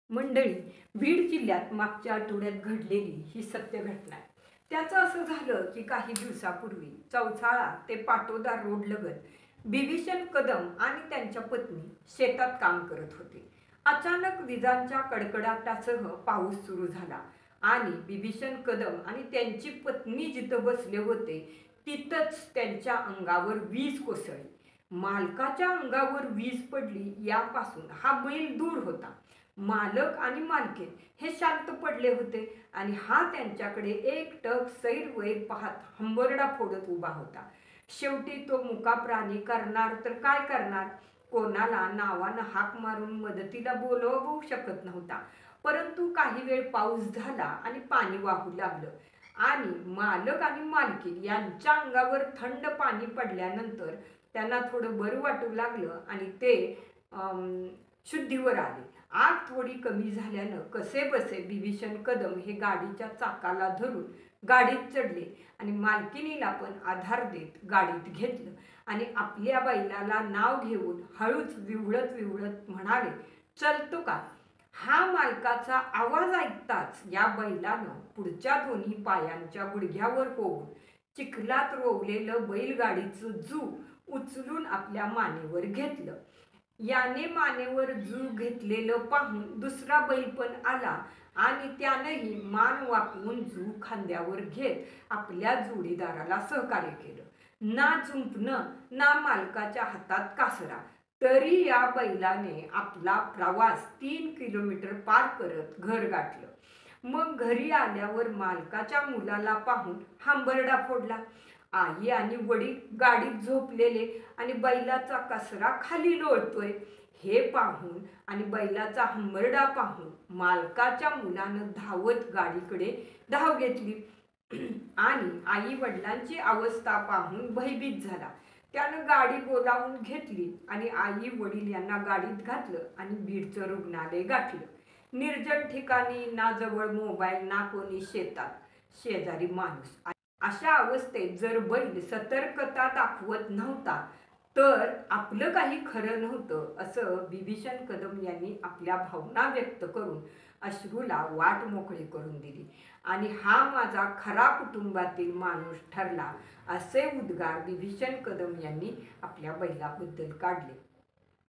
मंडळी, बीड जिल्ह्यात मागच्या आठवड्यात घडलेली ही सत्य घटना आहे. त्याचं असं झालं की काही दिवसापूर्वी चौसाळा ते पाटोदा रोड लगत बिभीषण कदम आणि त्यांच्या पत्नी शेतात काम करत होते. अचानक विजांच्या कडकडाटासह पाऊस सुरू झाला आणि बिभीषण कदम आणि त्यांची पत्नी जिथं बसले होते तिथंच त्यांच्या अंगावर वीज कोसळली. मालकाच्या अंगावर वीज पडली यापासून हा बैल दूर होता. मालक आणि मालकीण हे शांत पडले होते आणि हा त्यांच्याकडे एकटक सैरवैर पाहत हंबरडा फोडत उभा होता. शेवटी तो मुका प्राणी करणार तर काय करणार? कोणाला नावानं हाक मारून मदतीला बोलवू शकत नव्हता. परंतु काही वेळ पाऊस झाला आणि पाणी वाहू लागलं आणि मालक आणि मालकीण यांच्या अंगावर थंड पाणी पडल्यानंतर त्यांना थोडं बरं वाटू लागलं आणि ते शुद्धीवर आले. आग थोडी कमी झाल्यानं कसे बसे बिभीषण कदम हे गाडीच्या चाकाला धरून गाडीत चढले आणि मालकिनीला पण आधार देत गाडीत घेतलं आणि आपल्या बैलाला नाव घेऊन हळूच विवळत विवळत म्हणाले, चलतो का? हा मालकाचा आवाज ऐकताच या बैलानं पुढच्या दोन्ही पायांच्या गुडघ्यावर होऊन चिखलात रोवलेलं बैलगाडीचं जू उचलून आपल्या मानेवर घेतलं. याने मानेवर जू घेतलेलं पाहून दुसरा बैल पण आला आणि त्यानंही मान वाकवून जू खांद्यावर घेत आपल्या जोडीदाराला सहकार्य केलं. ना जुंपणं ना मालकाच्या हातात कासरा, तरी या बैलाने आपला प्रवास 3 किलोमीटर पार करत घर गाठलं. मग घरी आल्यावर मालकाच्या मुलाला पाहून हंबरडा फोडला. आई आणि वडील गाडीत झोपलेले आणि बैलाचा कसरा खाली लोळतोय हे पाहून आणि बैलाचा हंबरडा पाहून मालकाच्या मुलानं धावत गाडीकडे धाव घेतली आणि आई वडिलांची अवस्था पाहून भयभीत झाला. त्यानं गाडी बोलावून घेतली आणि आई वडील यांना गाडीत घातलं आणि बीडचं रुग्णालय गाठलं. निर्जन ठिकाणी, ना जवळ मोबाईल ना कोणी शेतात, शेजारी माणूस. अशा अवस्थेत जर बैल सतर्कता दाखवत नव्हता तर आपलं काही खरं नव्हतं, असं बिभीषण कदम यांनी आपल्या भावना व्यक्त करून अश्रूला वाट मोकळी करून दिली आणि हा माझा खरा कुटुंबातील माणूस ठरला, असे उद्गार बिभीषण कदम यांनी आपल्या बैलाबद्दल काढले.